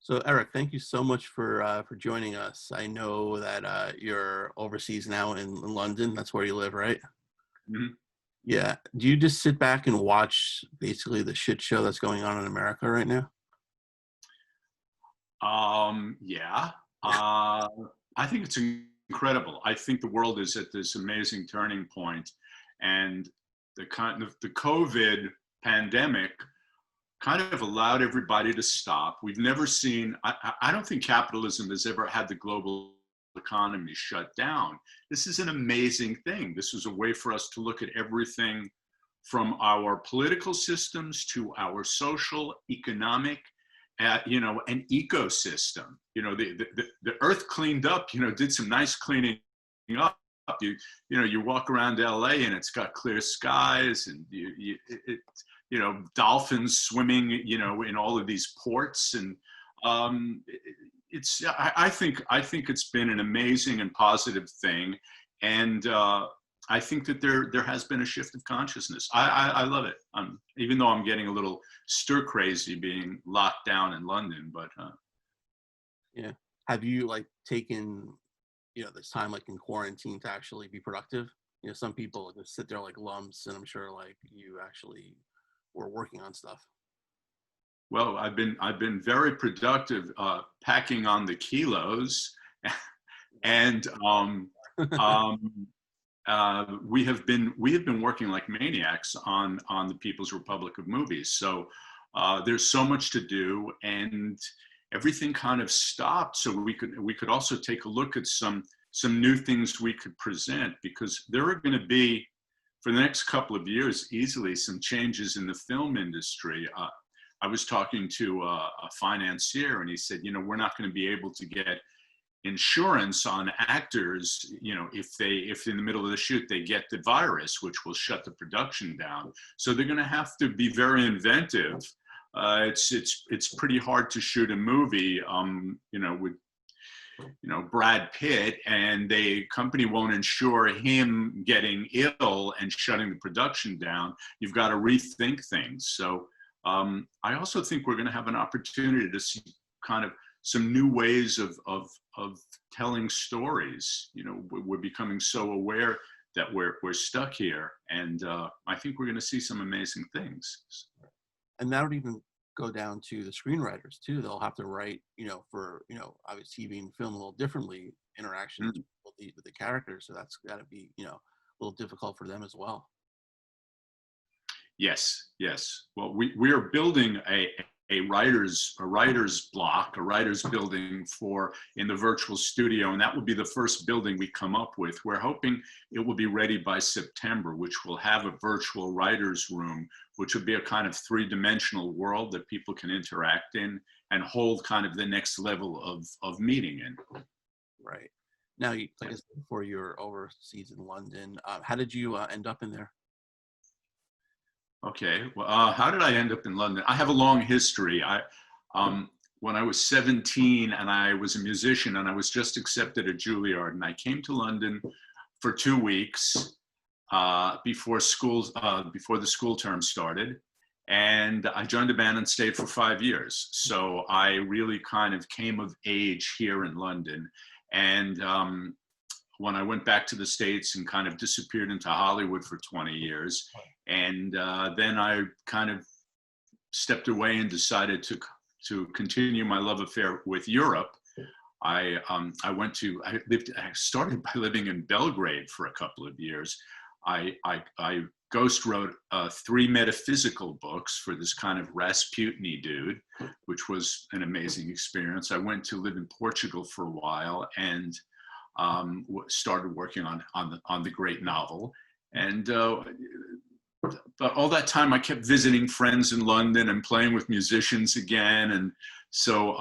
So Eric, thank you so much for joining us. I know that you're overseas now in London. That's where you live, right? Mhm. Yeah. Do you just sit back and watch basically the shit show that's going on in America right now? Yeah. Uh, I think it's incredible. I think the world is at this amazing turning point, and the COVID pandemic kind of allowed everybody to stop. We've never seen. I don't think capitalism has ever had the global economy shut down. This is an amazing thing. This is a way for us to look at everything from our political systems to our social, economic, an ecosystem. The earth cleaned up, did some nice cleaning up. You walk around LA and it's got clear skies and dolphins swimming, in all of these ports. And um, I think it's been an amazing and positive thing. And I think that there has been a shift of consciousness. I love it. Even though I'm getting a little stir crazy being locked down in London, but Yeah. Have you like taken, this time like in quarantine to actually be productive? Some people just sit there like lumps, and I'm sure like you actually were working on stuff. well, I've been very productive, packing on the kilos, and um, we have been working like maniacs on the People's Republic of Movies. So there's so much to do, and everything kind of stopped. So we could also take a look at some new things we could present, because there are going to be, for the next couple of years, easily some changes in the film industry. I was talking to a financier, and he said, we're not going to be able to get insurance on actors, if in the middle of the shoot they get the virus, which will shut the production down. So they're going to have to be very inventive. It's pretty hard to shoot a movie, with Brad Pitt, and the company won't insure him getting ill and shutting the production down. You've got to rethink things. So I also think we're going to have an opportunity to see kind of some new ways of telling stories. We're becoming so aware that we're stuck here, and I think we're going to see some amazing things. And that would even go down to the screenwriters too. They'll have to write, for obviously TV and film a little differently, interactions Mm. with the characters. So that's got to be a little difficult for them as well. Yes, yes. Well, we are building a writer's block, a writer's building for in the virtual studio, and that will be the first building we come up with. We're hoping it will be ready by September, which will have a virtual writer's room, which will be a kind of three-dimensional world that people can interact in and hold kind of the next level of meeting in. Right. Now, like I said before, you're overseas in London. How did you end up in there? Okay. Well, how did I end up in London? I have a long history. When I was 17 and I was a musician and I was just accepted at Juilliard, and I came to London for 2 weeks before the school term started, and I joined a band and stayed for 5 years. So I really kind of came of age here in London, and when I went back to the States and kind of disappeared into Hollywood for 20 years. And then I kind of stepped away and decided to continue my love affair with Europe. I started by living in Belgrade for a couple of years. I ghost wrote 3 metaphysical books for this kind of Rasputiny dude, which was an amazing experience. I went to live in Portugal for a while, and started working on the great novel. And but all that time I kept visiting friends in London and playing with musicians again. And so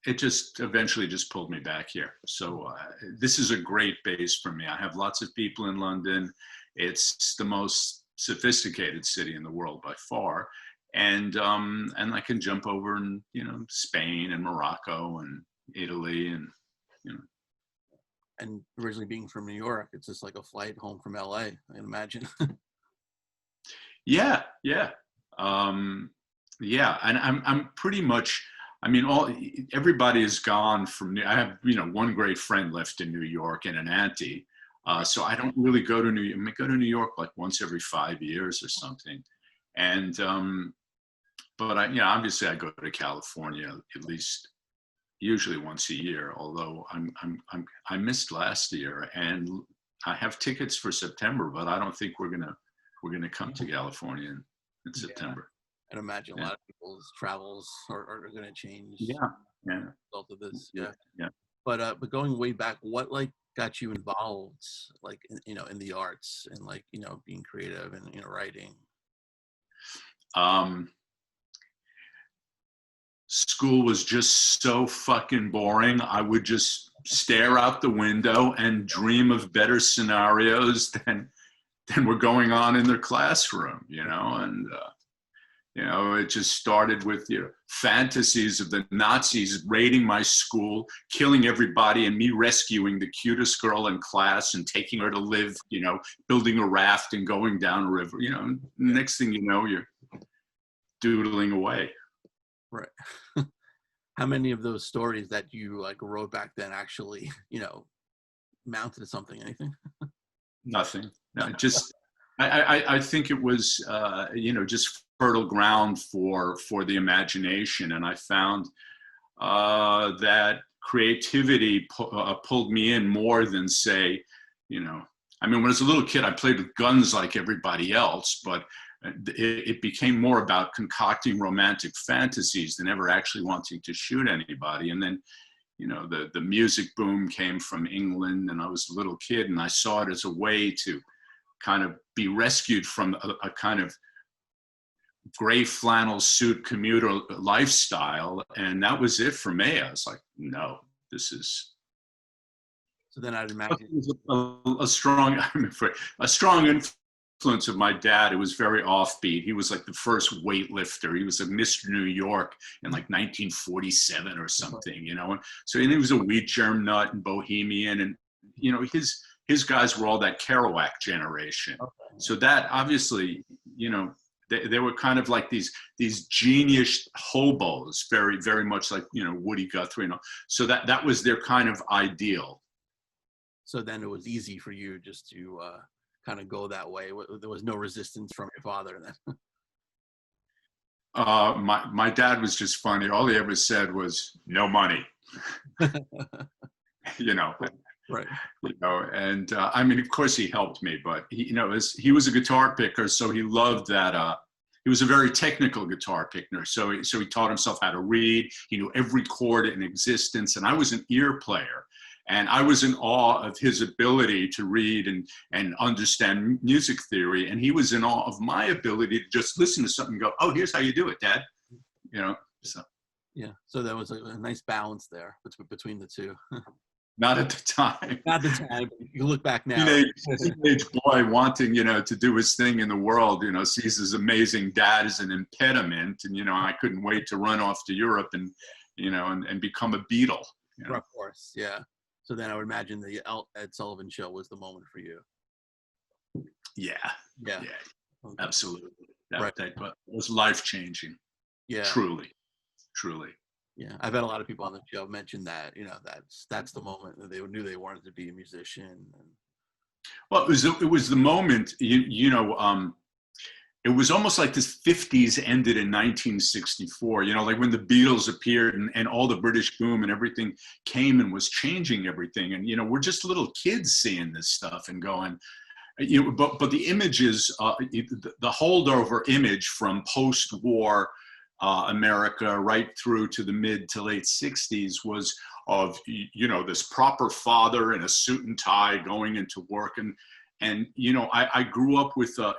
it just eventually just pulled me back here. So this is a great base for me. I have lots of people in London. It's the most sophisticated city in the world by far. And I can jump over in, Spain and Morocco and Italy and, And originally being from New York, it's just like a flight home from LA, I can imagine. Yeah, yeah, yeah. And I'm pretty much. I mean, everybody is gone from. I have, one great friend left in New York and an auntie. So I don't really go to New York. I go to New York like once every 5 years or something. And but obviously I go to California at least usually once a year. Although I missed last year, and I have tickets for September, but I don't think we're gonna come to California in September. I'd imagine a lot of people's travels are going to change. Yeah, yeah. Result of this, yeah. Yeah. But going way back, what like got you involved, like in the arts and like being creative and writing? School was just so fucking boring. I would just stare out the window and dream of better scenarios than were going on in their classroom, and it just started with fantasies of the Nazis raiding my school, killing everybody, and me rescuing the cutest girl in class and taking her to live, building a raft and going down a river. Next thing you know, you're doodling away. Right. How many of those stories that you like wrote back then actually, mounted to something? Anything? Nothing. No, just I think it was just fertile ground for the imagination, and I found that creativity pulled me in more than say, I mean, when I was a little kid, I played with guns like everybody else, but it became more about concocting romantic fantasies than ever actually wanting to shoot anybody. And then, the music boom came from England, and I was a little kid, and I saw it as a way to kind of be rescued from a kind of gray flannel suit commuter lifestyle. And that was it for me. I was like, no, this is. So then I'd imagine a strong influence of my dad. It was very offbeat. He was like the first weightlifter. He was a Mr. New York in like 1947 or something, So he was a wheat germ nut and bohemian, and his guys were all that Kerouac generation. Okay. So that obviously, they were kind of like these genius hobos, very, very much like, Woody Guthrie. So that was their kind of ideal. So then it was easy for you just to kind of go that way. There was no resistance from your father then. My dad was just funny. All he ever said was, no money. Right. And I mean, of course he helped me, but he was a guitar picker, so he loved that. He was a very technical guitar picker, so he taught himself how to read. He knew every chord in existence, and I was an ear player, and I was in awe of his ability to read and understand music theory, and he was in awe of my ability to just listen to something and go, "Oh, here's how you do it, Dad." So. Yeah, so there was a nice balance there between the two. Not at the time. Not the time. You look back now. Teenage boy wanting, to do his thing in the world, sees his amazing dad as an impediment, and I couldn't wait to run off to Europe and become a Beatle. Of course, yeah. So then I would imagine the Ed Sullivan Show was the moment for you. Yeah. Okay. Absolutely. That was life changing. Yeah. Truly. Yeah, I've had a lot of people on the show mention that, that's the moment that they knew they wanted to be a musician. Well, it was the moment, it was almost like this 50s ended in 1964, like when the Beatles appeared and all the British boom and everything came and was changing everything. And, we're just little kids seeing this stuff and going, but the images, the holdover image from post-war America right through to the mid to late 60s was of, this proper father in a suit and tie going into work. And I grew up with a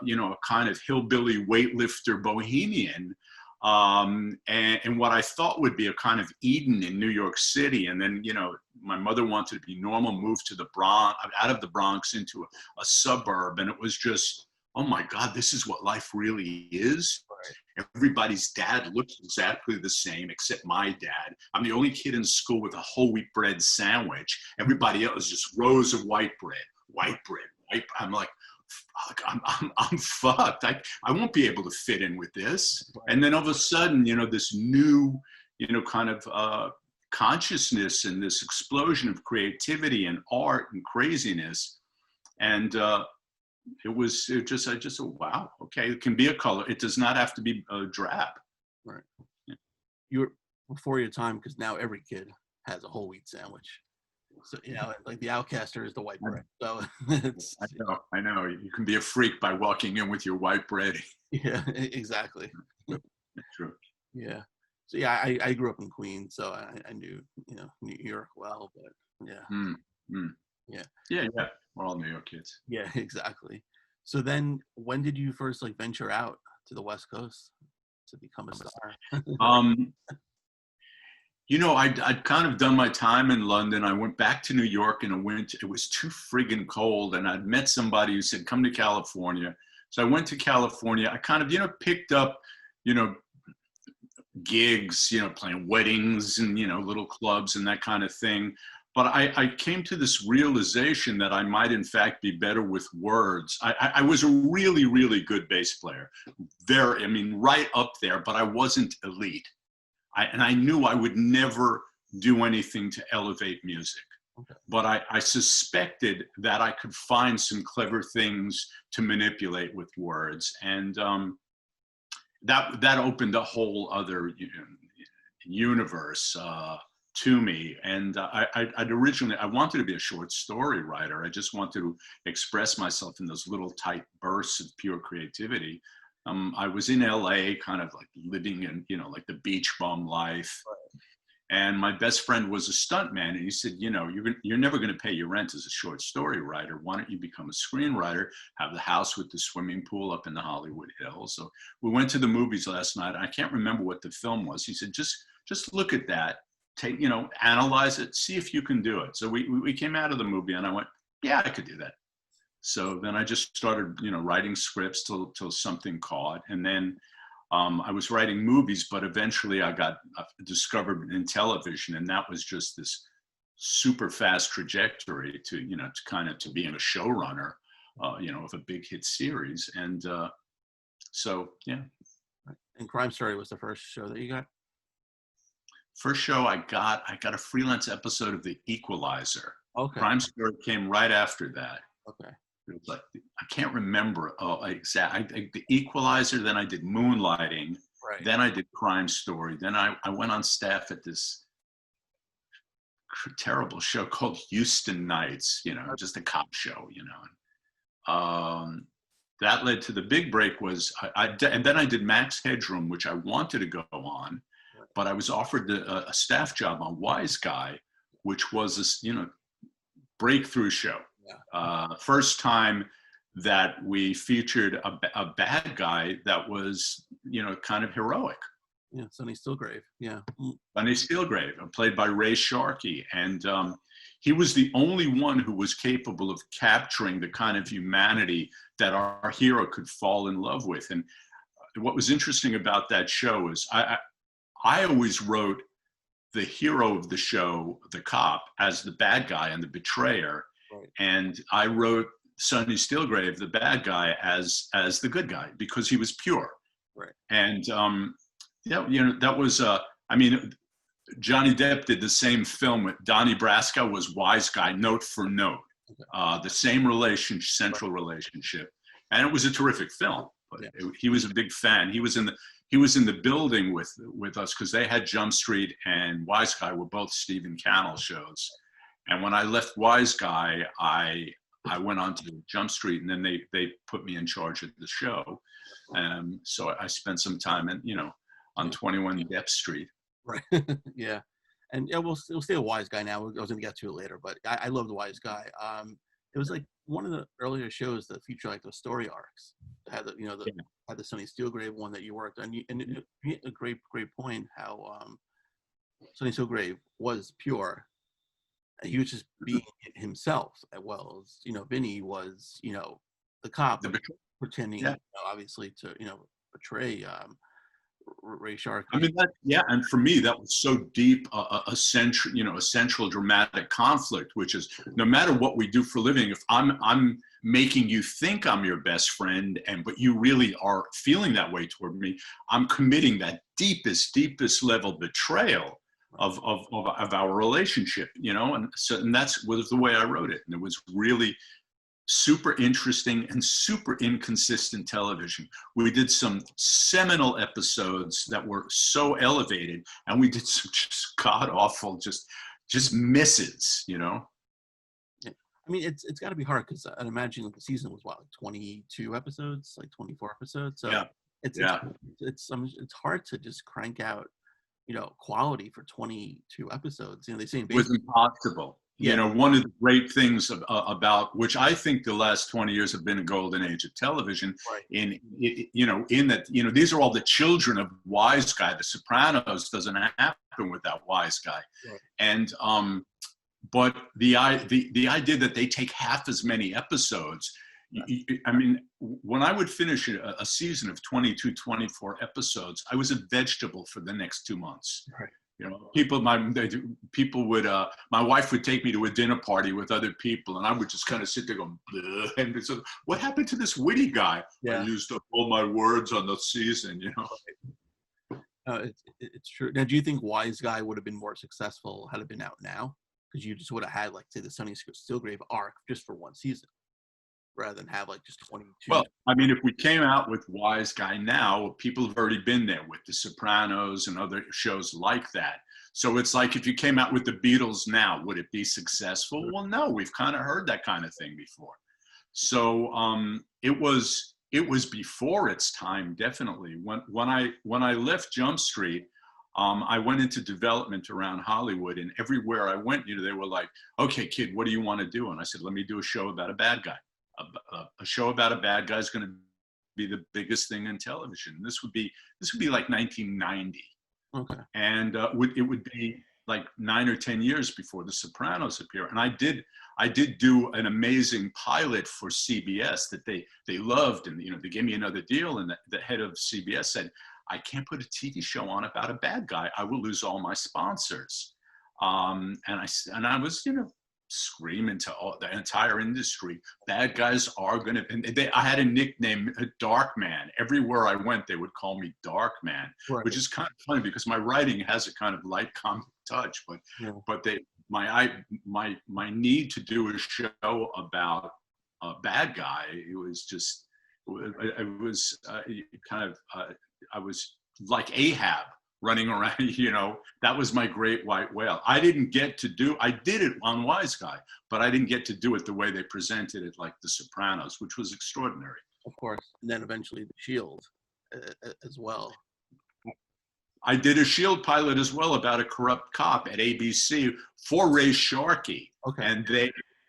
kind of hillbilly weightlifter bohemian, and what I thought would be a kind of Eden in New York City. And then, my mother wanted to be normal, moved to the Bronx, out of the Bronx into a suburb. And it was just, oh my God, this is what life really is. Right. Everybody's dad looks exactly the same except my dad. I'm the only kid in school with a whole wheat bread sandwich. Everybody else just rows of white bread. I'm like, fuck, I'm fucked. I won't be able to fit in with this. Right. And then all of a sudden, this new kind of consciousness and this explosion of creativity and art and craziness. And it just, I just said, wow, okay, it can be a color. It does not have to be drab. Right. Yeah. You're before your time, because now every kid has a whole wheat sandwich. So, like the outcaster is the white bread. So it's, I know. You can be a freak by walking in with your white bread. Yeah, exactly. True. Yeah. So yeah, I grew up in Queens, so I knew New York well, but yeah. Yeah. Yeah. We're all New York kids. Yeah, exactly. So then, when did you first like venture out to the West Coast to become a star? I'd kind of done my time in London. I went back to New York in a winter. It was too friggin' cold, and I'd met somebody who said, "Come to California." So I went to California. I kind of, picked up, gigs, playing weddings and, little clubs and that kind of thing. But I came to this realization that I might, in fact, be better with words. I was a really, really good bass player. Right up there, but I wasn't elite. And I knew I would never do anything to elevate music. Okay. But I suspected that I could find some clever things to manipulate with words. And that opened a whole other universe to me. And I'd originally, I wanted to be a short story writer. I just wanted to express myself in those little tight bursts of pure creativity. I was in LA kind of like living in, like the beach bum life. Right. And my best friend was a stuntman. And he said, you're never going to pay your rent as a short story writer. Why don't you become a screenwriter, have the house with the swimming pool up in the Hollywood Hills? So we went to the movies last night. I can't remember what the film was. He said, just look at that, take, analyze it, see if you can do it. So we came out of the movie and I went, yeah, I could do that. So then I just started, writing scripts till something caught. And then I was writing movies, but eventually I got discovered in television. And that was just this super fast trajectory to being a showrunner, of a big hit series. And so, yeah. And Crime Story was the first show that you got? First show I got a freelance episode of The Equalizer. Okay. Crime Story came right after that. Okay. It was like, I can't remember exactly. The Equalizer, then I did Moonlighting, right. Then I did Crime Story, then I went on staff at this terrible show called Houston Nights, just a cop show, that led to the big break was, and then I did Max Headroom, which I wanted to go on, but I was offered a staff job on Wiseguy, which was this, breakthrough show. Yeah. First time that we featured a bad guy that was, kind of heroic. Yeah, Sonny Stillgrave. Yeah. Sonny Stillgrave, played by Ray Sharkey. And he was the only one who was capable of capturing the kind of humanity that our hero could fall in love with. And what was interesting about that show is I always wrote the hero of the show, the cop, as the bad guy and the betrayer. Right. And I wrote Sonny Stillgrave, the bad guy, as the good guy because he was pure. Right. And that was Johnny Depp did the same film with Donnie Brasco was Wiseguy, note for note. Okay. The same central relationship, and it was a terrific film. But yeah. He was a big fan. He was in the building with us because they had Jump Street and Wiseguy were both Stephen Cannell shows. And when I left Wiseguy, I went on to Jump Street, and then they put me in charge of the show. So I spent some time on 21 Depp Street. Right. Yeah. And yeah, we'll stay a Wiseguy now. I was going to get to it later, but I love the Wiseguy. It was like one of the earlier shows that featured like the story arcs. It had had the Sonny Stillgrave one that you worked on, and it hit a great point how Sonny Stillgrave was pure. He was just being himself, as well as Vinny was the cop pretending obviously to betray Ray Sharkey. I mean and for me that was so deep a central dramatic conflict, which is no matter what we do for a living, if I'm making you think I'm your best friend, but you really are feeling that way toward me, I'm committing that deepest level betrayal of our relationship, and so, and that's was the way I wrote it. And it was really super interesting and super inconsistent television. We did some seminal episodes that were so elevated, and we did some just god awful, just misses, Yeah. I mean, it's got to be hard because I'd imagine the season was what, like 22 episodes, like 24 episodes. So Yeah. it's it's hard to just crank out, quality for 22 episodes. They say in It was baseball. impossible. Yeah. One of the great things about which I think the last 20 years have been a golden age of television. Right. In that these are all the children of Wiseguy. The Sopranos doesn't happen without Wiseguy, Right. and but the idea that they take half as many episodes. I mean, when I would finish a season of 22, 24 episodes, I was a vegetable for the next 2 months. Right. People would, my wife would take me to a dinner party with other people, and I would just kind of sit there going, bleh. And so, what happened to this witty guy? Yeah. I used up all my words on the season, It's true. Now, do you think Wiseguy would have been more successful had it been out now? Because you just would have had, like, say, the Sunny Stillgrave arc just for one season, rather than have like just 22. Well, I mean, if we came out with Wiseguy now, people have already been there with The Sopranos and other shows like that. So it's like, if you came out with the Beatles now, would it be successful? Well, no, we've kind of heard that kind of thing before. So it was before its time, definitely. When I left Jump Street, I went into development around Hollywood, and everywhere I went, they were like, "Okay, kid, what do you want to do?" And I said, "Let me do a show about a bad guy. A show about a bad guy is going to be the biggest thing in television." This would be like 1990. Okay. And it would be like 9 or 10 years before The Sopranos appear. And I did do an amazing pilot for CBS that they loved, and they gave me another deal. And the head of CBS said, "I can't put a TV show on about a bad guy. I will lose all my sponsors." And I was screaming to the entire industry, bad guys are going to, and I had a nickname, Dark Man. Everywhere I went, they would call me Dark Man, Right. which is kind of funny because my writing has a kind of light comic touch, but my need to do a show about a bad guy, it was just, I was like Ahab running around, that was my great white whale. I did it on Wiseguy, but I didn't get to do it the way they presented it, like The Sopranos, which was extraordinary. Of course. And then eventually The Shield as well. I did a Shield pilot as well about a corrupt cop at ABC for Ray Sharkey. Okay. And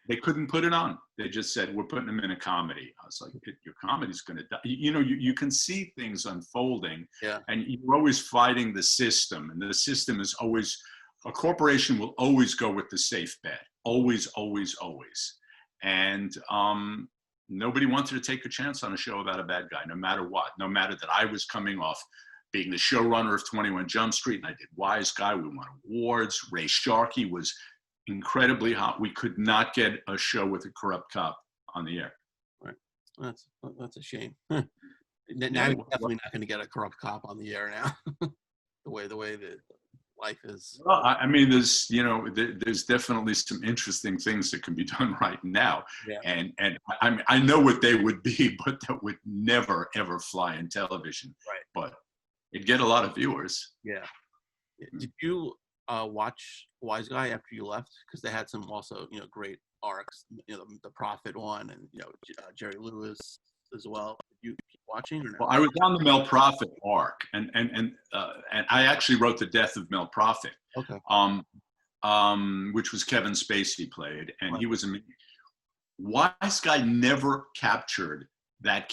they couldn't put it on. They just said, "We're putting him in a comedy." I was like, "Your comedy's going to die." You can see things unfolding. Yeah. And you're always fighting the system. And the system is always, a corporation will always go with the safe bet. Always, always, always. And nobody wanted to take a chance on a show about a bad guy, no matter what. No matter that I was coming off being the showrunner of 21 Jump Street, and I did Wiseguy. We won awards. Ray Sharkey was incredibly hot. We could not get a show with a corrupt cop on the air. Right. That's a shame. Now you're definitely not going to get a corrupt cop on the air now. the way that life is. Well, I mean, there's definitely some interesting things that can be done right now. Yeah. And I know what they would be, but that would never ever fly in television. Right. But it'd get a lot of viewers. Yeah. Did you watch Wiseguy after you left? Because they had some also, great arcs. The Prophet one, and Jerry Lewis as well. Did you keep watching or no? Well, I was on the Mel Prophet arc, and I actually wrote the death of Mel Prophet. Okay. Which was Kevin Spacey played, and right. He was Wiseguy never recaptured that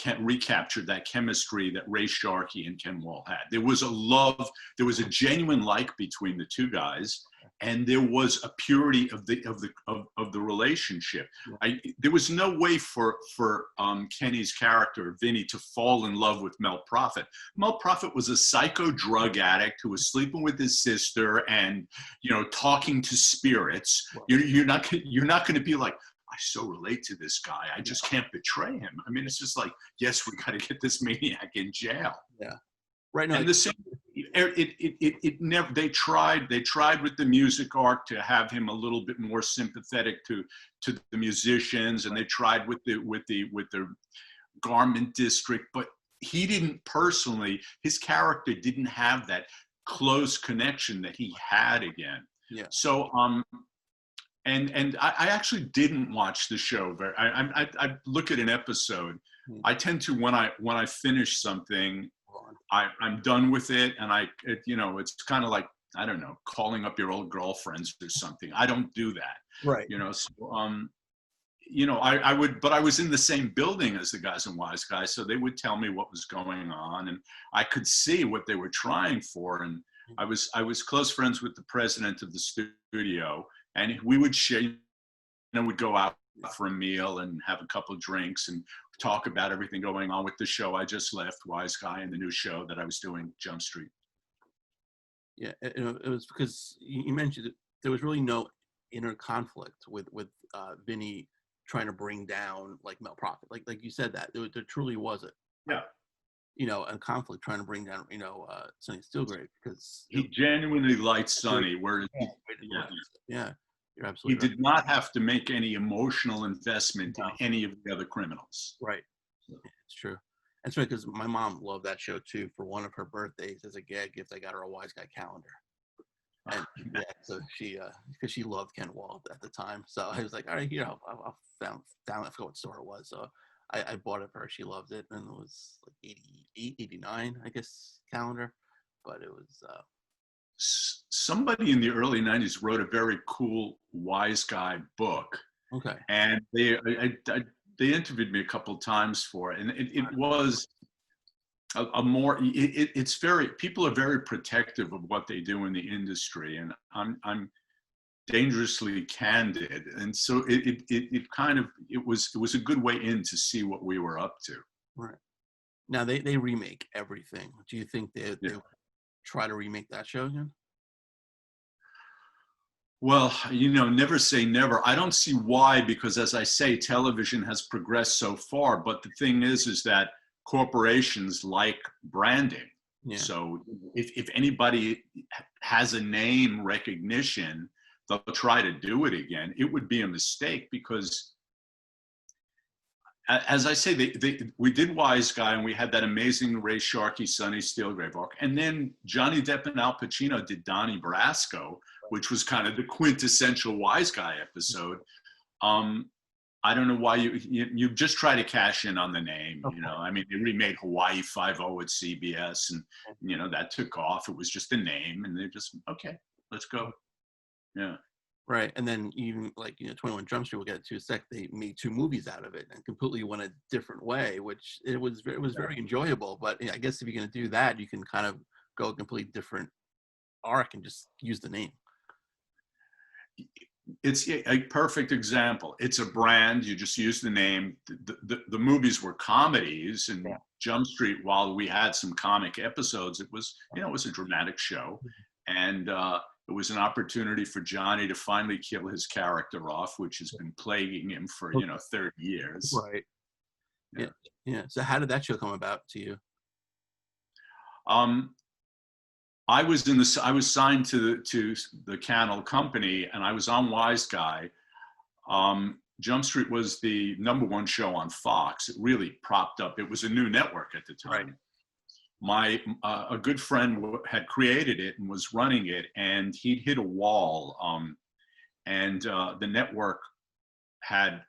chemistry that Ray Sharkey and Ken Wall had. There was a love, there was a genuine like between the two guys, and there was a purity of the relationship. There was no way for Kenny's character Vinny to fall in love with Mel Prophet. Mel Prophet was a psycho drug addict who was sleeping with his sister and talking to spirits. You're not going to be like, I so relate to this guy. I just can't betray him. I mean, it's just like, yes, we got to get this maniac in jail. Yeah. Right now, And the same, it never. They tried with the music arc to have him a little bit more sympathetic to the musicians, and they tried with the garment district, but he didn't personally. His character didn't have that close connection that he had again. Yeah. So and I actually didn't watch the show. I look at an episode. I tend to when I finish something, I'm done with it, and it's kind of like, I don't know, calling up your old girlfriends or something. I don't do that. Right. So, I would, but I was in the same building as the guys in Wiseguy, so they would tell me what was going on, and I could see what they were trying for. And I was close friends with the president of the studio, and we would share, would go out for a meal and have a couple of drinks and talk about everything going on with the show I just left, Wiseguy, and the new show that I was doing, Jump Street. Yeah, it was because you mentioned that there was really no inner conflict with Vinny trying to bring down like Mel Prophet, like you said, that there truly wasn't. Yeah. A conflict trying to bring down Sonny Steelgrave, because he genuinely liked Sonny. Where you're absolutely right. He did not have to make any emotional investment in any of the other criminals. Right. Yeah, it's true. That's right, because my mom loved that show too. For one of her birthdays, as a gag gift, I got her a Wiseguy calendar. And so she, because she loved Ken Wald at the time, so I was like, all right, here, I'll found I forgot what store it was, so I bought it for her. She loved it, and it was like 88, 89, I guess, calendar, but it was. Somebody in the early 90s wrote a very cool Wiseguy book. Okay. And they interviewed me a couple of times for it, and it was it's very, people are very protective of what they do in the industry, and I'm dangerously candid, and so it was a good way in to see what we were up to. Right. Now they remake everything. Do you think they try to remake that show again? Well, never say never. I don't see why, because as I say, television has progressed so far, but the thing is that corporations like branding. Yeah. So if anybody has a name recognition, they'll try to do it again. It would be a mistake, because as I say, we did Wiseguy, and we had that amazing Ray Sharkey, Sonny Steelgrave arc. And then Johnny Depp and Al Pacino did Donnie Brasco, which was kind of the quintessential Wiseguy episode. I don't know why you just try to cash in on the name. Okay. I mean, they remade Hawaii Five-0 at CBS, and that took off. It was just a name, and they're just, okay, let's go. Yeah. Right, and then even like 21 Jump Street, we'll get to in a sec. They made 2 movies out of it and completely went a different way, which it was very enjoyable. But I guess if you're going to do that, you can kind of go a completely different arc and just use the name. It's a perfect example. It's a brand. You just use the name. The movies were comedies, and Jump Street, while we had some comic episodes, it was a dramatic show, and it was an opportunity for Johnny to finally kill his character off, which has been plaguing him for 30 years. Right. Yeah. So how did that show come about to you? I was signed to the Cannell company, and I was on Wiseguy. Jump Street was the #1 show on Fox. It really propped up. It was a new network at the time. Right. A good friend had created it and was running it, and he'd hit a wall. And the network had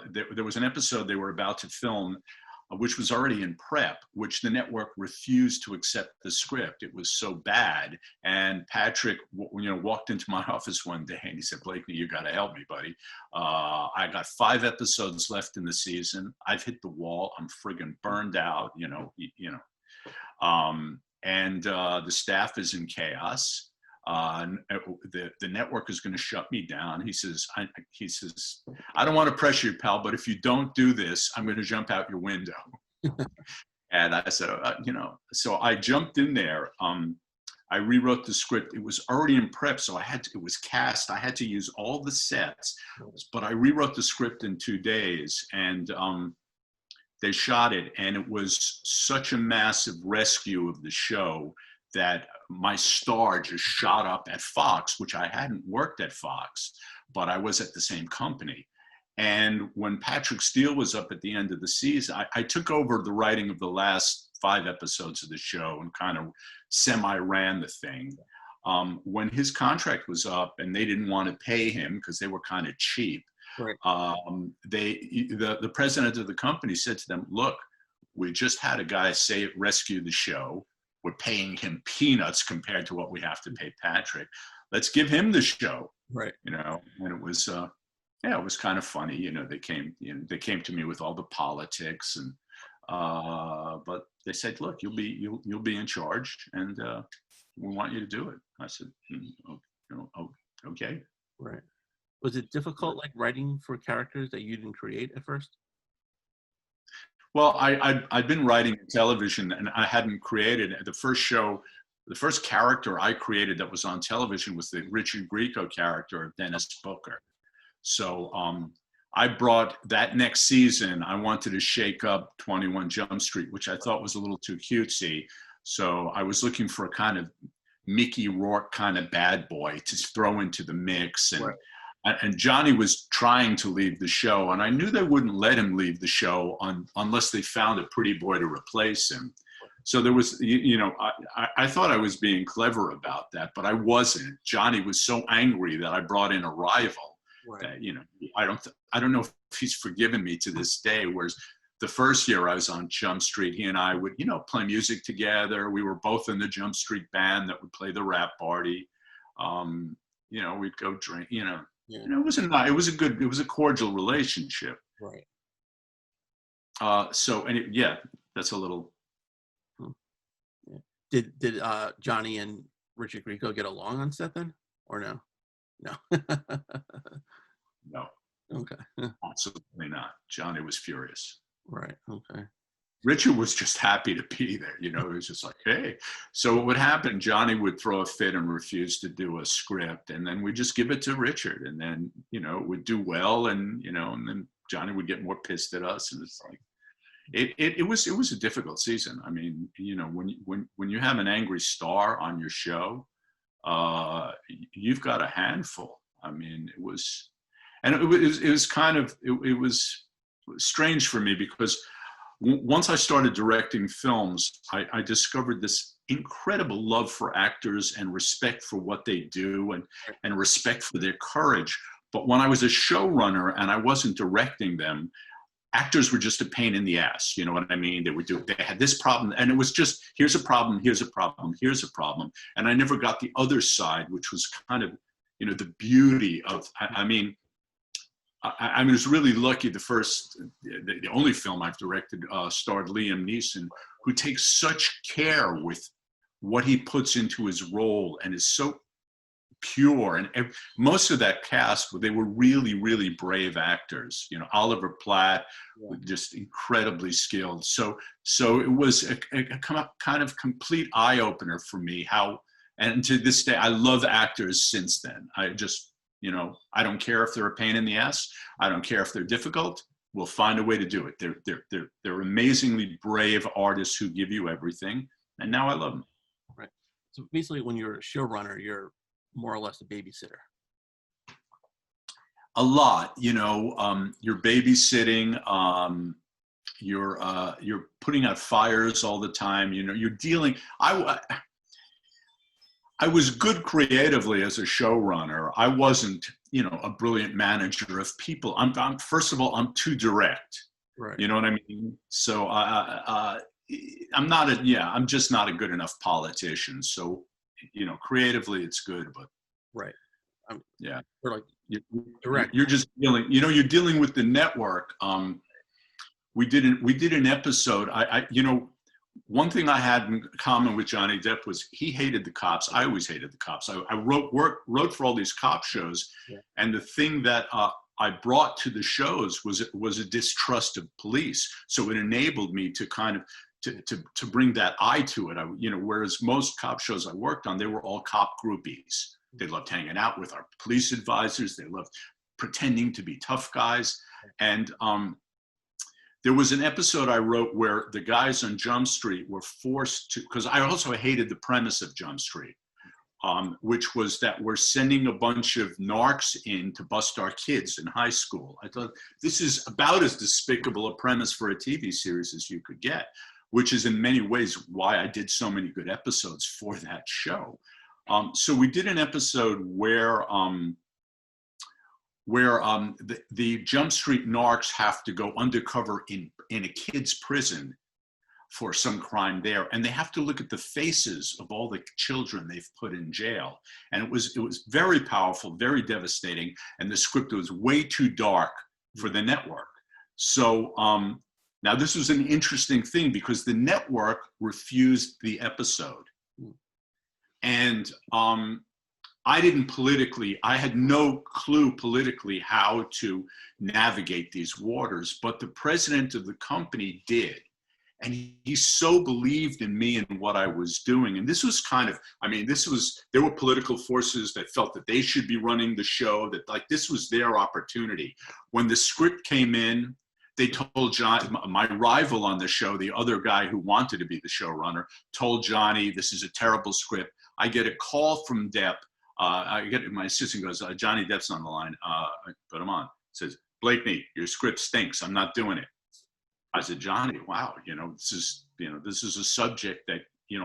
there was an episode they were about to film, which was already in prep, which the network refused to accept the script. It was so bad. And Patrick, walked into my office one day and he said, "Blakeney, you got to help me, buddy. I got 5 episodes left in the season. I've hit the wall. I'm friggin' burned out, and the staff is in chaos. The network is going to shut me down." He says, "I don't want to pressure you, pal, but if you don't do this, I'm going to jump out your window." And I said, so I jumped in there. I rewrote the script. It was already in prep, so it was cast. I had to use all the sets, but I rewrote the script in 2 days, and they shot it, and it was such a massive rescue of the show that my star just shot up at Fox, which I hadn't worked at Fox, but I was at the same company. And when Patrick Steele was up at the end of the season, I took over the writing of the last 5 episodes of the show and kind of semi-ran the thing. When his contract was up and they didn't want to pay him because they were kind of cheap, Right. The president of the company said to them, look, we just had a guy rescue the show. We're paying him peanuts compared to what we have to pay Patrick. Let's give him the show. Right. You know, and it was, it was kind of funny. You know, they came to me with all the politics, and but they said, look, you'll be in charge, and we want you to do it. I said, okay. Right. Was it difficult, like, writing for characters that you didn't create at first? Well, I'd been writing television, and I hadn't created the first show. The first character I created that was on television was the Richard Grieco character of Dennis Booker. So I brought that next season. I wanted to shake up 21 Jump Street, which I thought was a little too cutesy. So I was looking for a kind of Mickey Rourke kind of bad boy to throw into the mix. And, right. And Johnny was trying to leave the show, and I knew they wouldn't let him leave the show unless they found a pretty boy to replace him. So there was, I thought I was being clever about that, but I wasn't. Johnny was so angry that I brought in a rival. Right. That, I don't know if he's forgiven me to this day. Whereas the first year I was on Jump Street, he and I would, play music together. We were both in the Jump Street band that would play the rap party. We'd go drink. Yeah. It was a cordial relationship. Right. That's a little. Yeah. Did Johnny and Richard Grieco get along on set then, or no? No. No. Okay. Absolutely not. Johnny was furious. Right. Okay. Richard was just happy to be there. It was just like, hey. So what would happen, Johnny would throw a fit and refuse to do a script. And then we'd just give it to Richard. And then, it would do well. And, and then Johnny would get more pissed at us. And it's like, it was a difficult season. I mean, when you have an angry star on your show, you've got a handful. I mean, it was strange for me because once I started directing films, I discovered this incredible love for actors and respect for what they do and respect for their courage. But when I was a showrunner and I wasn't directing them, actors were just a pain in the ass. You know what I mean? They had this problem, and it was just, here's a problem, here's a problem, here's a problem. And I never got the other side, which was kind of, the beauty of, I was really lucky. The only film I've directed starred Liam Neeson, who takes such care with what he puts into his role and is so pure. And most of that cast, they were really, really brave actors. Oliver Platt, just incredibly skilled. So it was a kind of complete eye opener for me. And to this day, I love actors since then. I just, I don't care if they're a pain in the ass. I don't care if they're difficult. We'll find a way to do it. They're amazingly brave artists who give you everything. And now I love them. Right. So basically, when you're a showrunner, you're more or less a babysitter. A lot, you're babysitting. You're putting out fires all the time. You're dealing. I was good creatively as a showrunner. I wasn't, a brilliant manager of people. I'm first of all, I'm too direct. Right. You know what I mean? So I'm just not a good enough politician. So, creatively it's good, but. Right. Yeah. Or like direct. You're just dealing, you're dealing with the network. We did an episode. One thing I had in common with Johnny Depp was he hated the cops. I always hated the cops. I wrote for all these cop shows, and the thing that I brought to the shows was a distrust of police. So it enabled me to to bring that eye to it. Whereas most cop shows I worked on, they were all cop groupies. They loved hanging out with our police advisors. They loved pretending to be tough guys. And there was an episode I wrote where the guys on Jump Street were forced to, because I also hated the premise of Jump Street, which was that we're sending a bunch of narcs in to bust our kids in high school. I thought this is about as despicable a premise for a TV series as you could get, which is in many ways why I did so many good episodes for that show. So we did an episode where the Jump Street narcs have to go undercover in a kid's prison for some crime there, and they have to look at the faces of all the children they've put in jail. And it was very powerful, very devastating, and the script was way too dark for the network. So now this was an interesting thing because the network refused the episode. And I had no clue politically how to navigate these waters, but the president of the company did. And he so believed in me and what I was doing. And this was there were political forces that felt that they should be running the show, that like this was their opportunity. When the script came in, they told John, my rival on the show, the other guy who wanted to be the showrunner, told Johnny, this is a terrible script. I get a call from Depp. My assistant goes, Johnny Depp's on the line. I put him on. Says, Blakeney, your script stinks. I'm not doing it. I said, Johnny, wow, this is a subject that,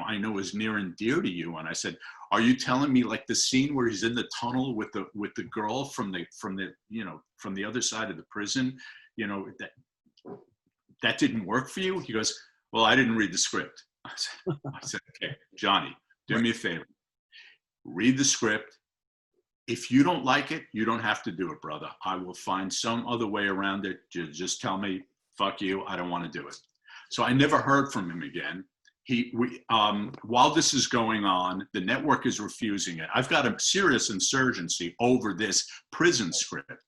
I know is near and dear to you. And I said, are you telling me like the scene where he's in the tunnel with the girl from the other side of the prison, that didn't work for you? He goes, well, I didn't read the script. I said, okay, Johnny, do me a favor. Read the script. If you don't like it, you don't have to do it, brother. I will find some other way around it. Just tell me, fuck you, I don't want to do it. So I never heard from him again. While this is going on, the network is refusing it. I've got a serious insurgency over this prison script.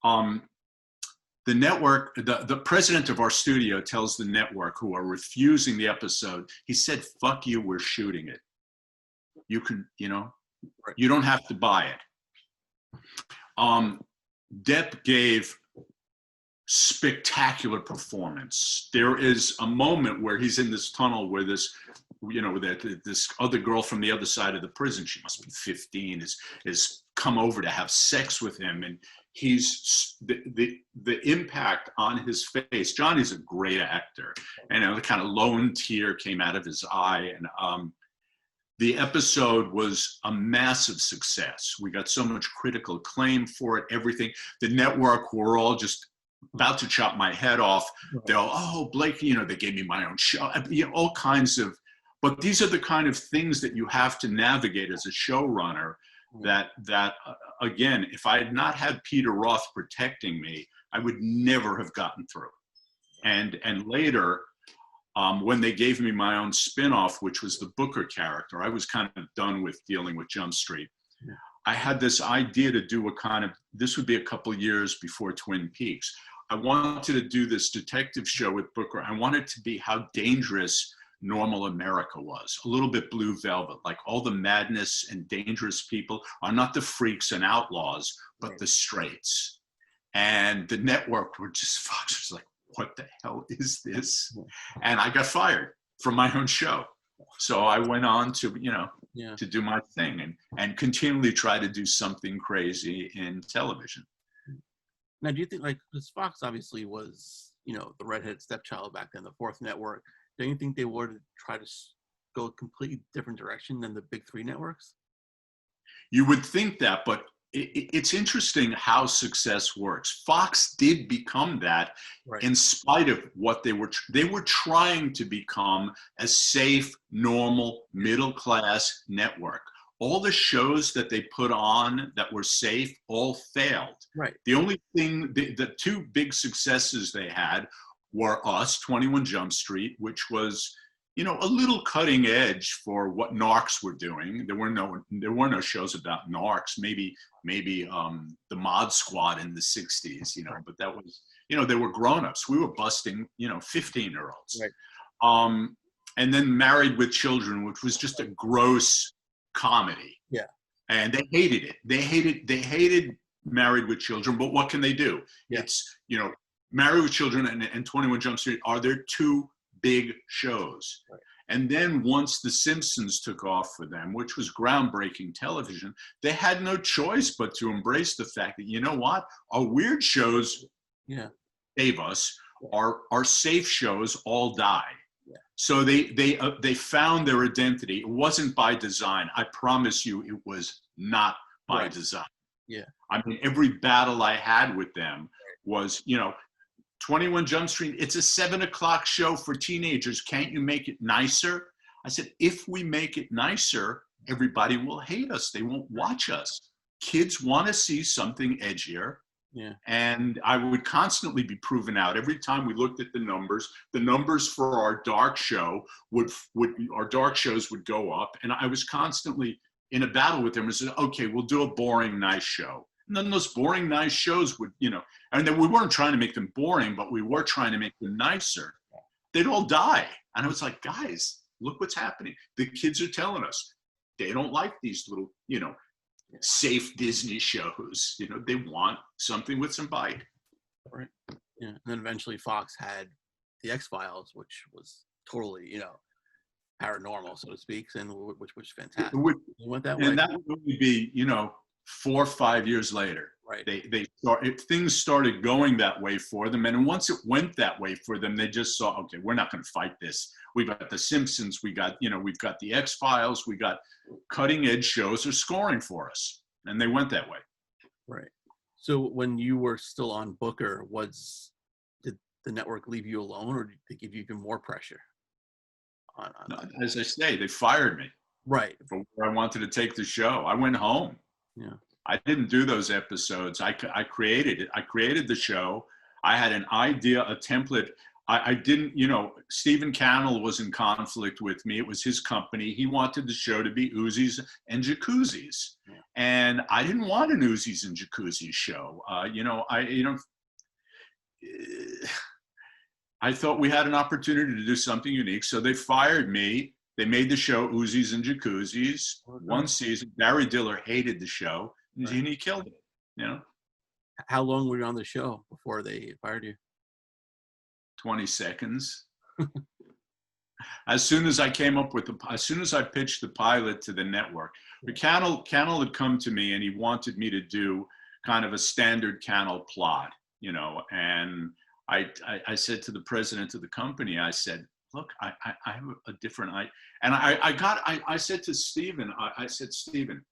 The network, the president of our studio tells the network who are refusing the episode, he said, fuck you, we're shooting it. You can, you don't have to buy it. Depp gave spectacular performance. There is a moment where he's in this tunnel where this other girl from the other side of the prison, she must be 15, is come over to have sex with him, and he's the impact on his face. Johnny's a great actor, and the kind of lone tear came out of his eye, and the episode was a massive success. We got so much critical acclaim for it, everything. The network were all just about to chop my head off. They're all, oh, Blake, they gave me my own show, all kinds of, but these are the kind of things that you have to navigate as a showrunner that again, if I had not had Peter Roth protecting me, I would never have gotten through. And later, when they gave me my own spinoff, which was the Booker character, I was kind of done with dealing with Jump Street. Yeah. I had this idea to do this would be a couple years before Twin Peaks. I wanted to do this detective show with Booker. I wanted to be how dangerous normal America was, a little bit Blue Velvet, like all the madness and dangerous people are not the freaks and outlaws, but the straights. And the network were just like, what the hell is this? And I got fired from my own show. So I went on to, to do my thing and continually try to do something crazy in television. Now, do you think, because Fox obviously was, the redheaded stepchild back then, the fourth network, don't you think they would try to go a completely different direction than the big three networks? You would think that, but it's interesting how success works. Fox did become that in spite of what they were trying to become a safe, normal, middle-class network. All the shows that they put on that were safe all failed. Right. The only thing, the two big successes they had were us, 21 Jump Street, which was, a little cutting edge for what narcs were doing. There were no shows about narcs. Maybe the Mod Squad in the 60s, but that was, they were grown-ups. We were busting, 15-year-olds. Right. And then Married with Children, which was just a gross comedy. Yeah. And they hated it. They hated Married with Children, but what can they do? Yeah. It's, Married with Children and 21 Jump Street are their two big shows. Right. And then once The Simpsons took off for them, which was groundbreaking television, they had no choice but to embrace the fact that, you know what? Our weird shows save us. Our safe shows all die. Yeah. So they found their identity. It wasn't by design. I promise you, it was not by design. Yeah. I mean, every battle I had with them was, 21 Jump Street, it's a 7:00 show for teenagers. Can't you make it nicer? I said, if we make it nicer, everybody will hate us. They won't watch us. Kids want to see something edgier. Yeah. And I would constantly be proven out. Every time we looked at the numbers for our dark show our dark shows would go up. And I was constantly in a battle with them and said, okay, we'll do a boring, nice show. And then those boring, nice shows would, and then we weren't trying to make them boring, but we were trying to make them nicer. They'd all die. And I was like, guys, look what's happening. The kids are telling us they don't like these little, safe Disney shows. They want something with some bite. Right. Yeah. And then eventually Fox had the X-Files, which was totally, paranormal, so to speak, and which was fantastic. It went that way. And that would only be, 4 or 5 years later. Right. Things started going that way for them. And once it went that way for them, they just saw, okay, we're not going to fight this. We've got The Simpsons. We've got the X-Files. We got cutting edge shows are scoring for us. And they went that way. Right. So when you were still on Booker, did the network leave you alone, or did they give you even more pressure? No, as I say, they fired me. Right. For where I wanted to take the show. I went home. Yeah. I didn't do those episodes. I created it. I created the show. I had an idea, a template. I didn't, Stephen Cannell was in conflict with me. It was his company. He wanted the show to be Uzis and Jacuzzis. Yeah. And I didn't want an Uzis and Jacuzzis show. I thought we had an opportunity to do something unique. So they fired me. They made the show Uzis and Jacuzzis. Okay. One season. Barry Diller hated the show, and he killed it. How long were you on the show before they fired you? 20 seconds. As soon as I pitched the pilot to the network, but Cannell had come to me and he wanted me to do kind of a standard Cannell plot, and I said to the president of the company, I said, look, I have a different I said to Stephen, Stephen,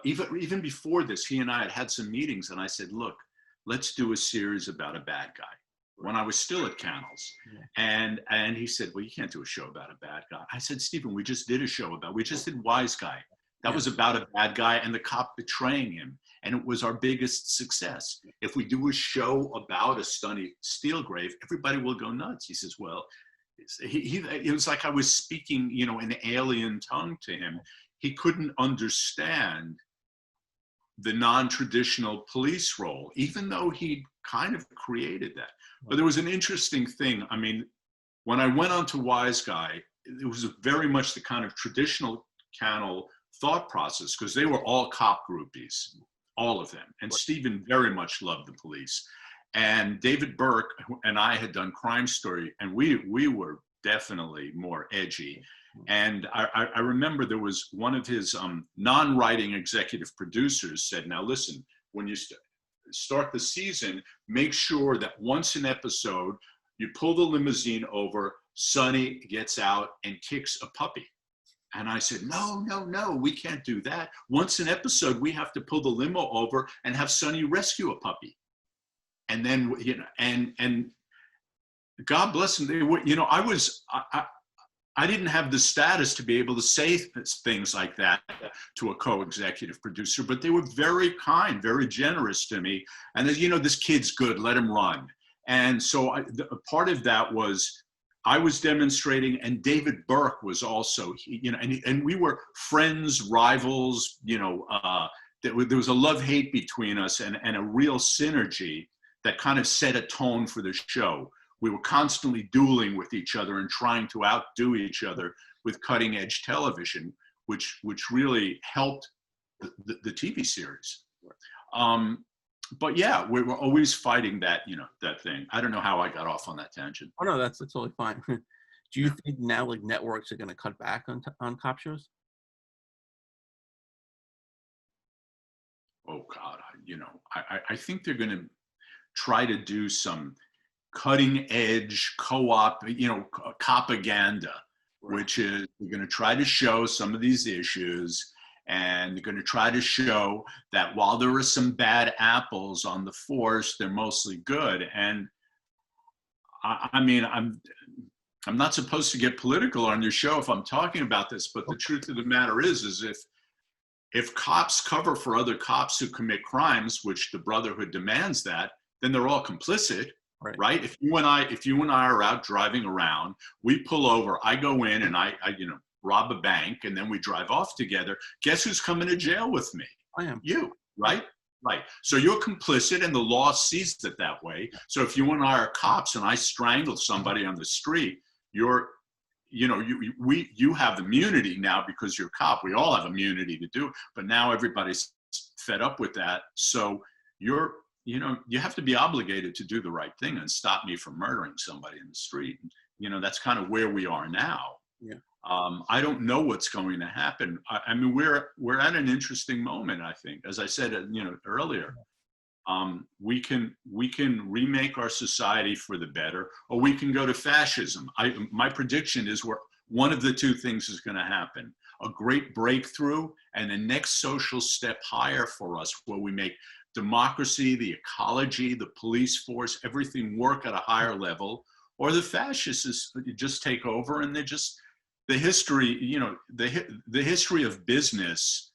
even before this, he and I had some meetings, and I said, look, let's do a series about a bad guy. When I was still at Cannell's, and he said, well, you can't do a show about a bad guy. I said, Stephen, we just did Wiseguy. That was about a bad guy and the cop betraying him. And it was our biggest success. If we do a show about a Sonny Steelgrave, everybody will go nuts. He says, well, it was like I was speaking, an alien tongue to him. He couldn't understand the non-traditional police role, even though he kind of created that. But there was an interesting thing. I mean, when I went on to Wiseguy, it was very much the kind of traditional Cannell thought process, because they were all cop groupies, all of them. And Stephen very much loved the police. And David Burke and I had done Crime Story, and we were definitely more edgy. And I remember there was one of his non-writing executive producers said, now listen, when you start the season, make sure that once an episode, you pull the limousine over, Sonny gets out and kicks a puppy. And I said, no, we can't do that. Once an episode, we have to pull the limo over and have Sonny rescue a puppy. And then, and God bless them. They were, I didn't have the status to be able to say things like that to a co-executive producer, but they were very kind, very generous to me. And this kid's good, let him run. And so part of that was I was demonstrating, and David Burke was also, and we were friends, rivals, there was a love-hate between us and a real synergy that kind of set a tone for the show. we were constantly dueling with each other and trying to outdo each other with cutting edge television, which really helped the TV series. But yeah, we were always fighting that, that thing. I don't know how I got off on that tangent. Oh no, that's totally fine. Do you think now like networks are going to cut back on cop shows? Oh God, I think they're going to try to do some cutting edge co-op, propaganda, Right. which is they're going to try to show some of these issues, and they're going to try to show that while there are some bad apples on the force, they're mostly good. And I mean, I'm not supposed to get political on your show if I'm talking about this, but the truth of the matter is if cops cover for other cops who commit crimes, which the Brotherhood demands that, then they're all complicit, right? If you and I are out driving around, we pull over, I go in and I rob a bank, and then we drive off together. Guess who's coming to jail with me? I am. You, right? Right. So you're complicit, and the law sees it that way. So if you and I are cops and I strangle somebody on the street, you have immunity now because you're a cop. We all have immunity to do, but now everybody's fed up with that. So you have to be obligated to do the right thing and stop me from murdering somebody in the street. That's kind of where we are now. Yeah. I don't know what's going to happen. I mean, we're at an interesting moment, I think. As I said, earlier, we can remake our society for the better, or we can go to fascism. My prediction is one of the two things is going to happen: a great breakthrough and the next social step higher for us, where we make democracy, the ecology, the police force, everything work at a higher level, or the fascists just take over, and they're just the history. The history of business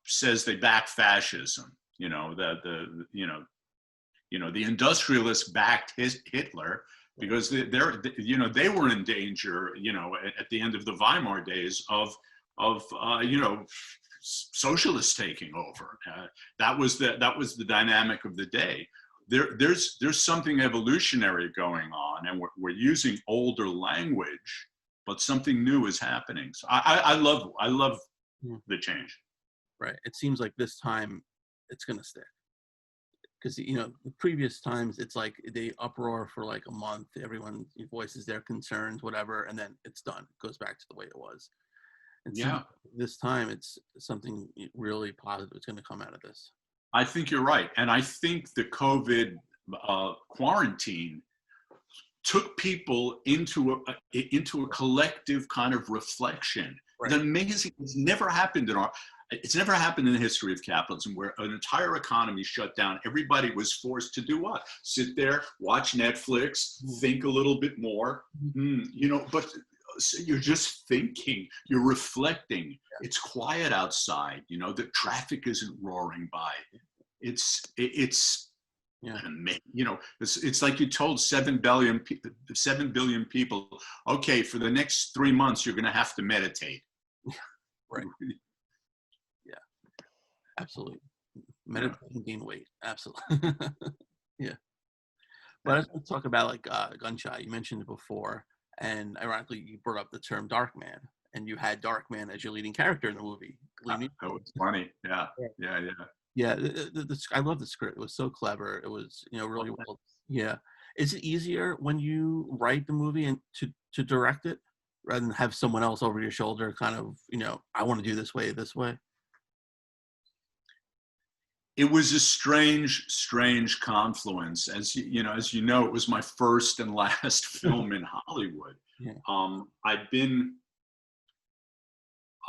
says they back fascism. The industrialists backed Hitler because they were in danger, at the end of the Weimar days of socialists taking over. That was the dynamic of the day. There's something evolutionary going on, and we're using older language, but something new is happening. So I love the change. Right. It seems like this time it's going to stick, because the previous times it's like they uproar for like a month, everyone voices their concerns, whatever, and then it's done. It goes back to the way it was. And Yeah, this time it's something really positive is going to come out of this. I think you're right, and I think the COVID quarantine took people into a collective kind of reflection. Right. It's amazing. It's never happened in the history of capitalism, where an entire economy shut down. Everybody was forced to do what? Sit there, watch Netflix, think a little bit more, but you're just thinking, you're reflecting. Yeah. It's quiet outside, the traffic isn't roaring by. It's it's like you told 7 billion people, okay, for the next 3 months, you're going to have to meditate. Right. Yeah, absolutely. Meditation, gain weight. Absolutely. Yeah. But let's talk about like Gunshot. You mentioned it before, and ironically, you brought up the term Darkman, and you had Darkman as your leading character in the movie. That was funny. Yeah. Yeah, I love the script. It was so clever. It was, really well. Yeah. Is it easier when you write the movie and to direct it rather than have someone else over your shoulder kind of, I want to do this way? It was a strange confluence. As you know, it was my first and last film in Hollywood. Yeah.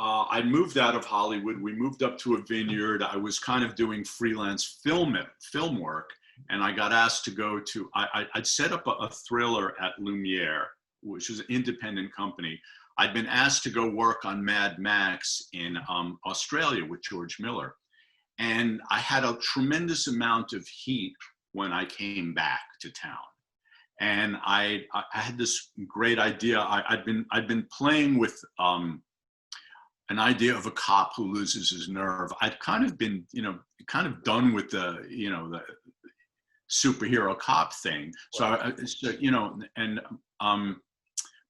I moved out of Hollywood. We moved up to a vineyard. I was kind of doing freelance film work, and I got asked to go to. I'd set up a thriller at Lumiere, which is an independent company. I'd been asked to go work on Mad Max in Australia with George Miller, and I had a tremendous amount of heat when I came back to town. And I had this great idea. I'd been playing with an idea of a cop who loses his nerve. I'd kind of been, kind of done with the superhero cop thing. So you know, and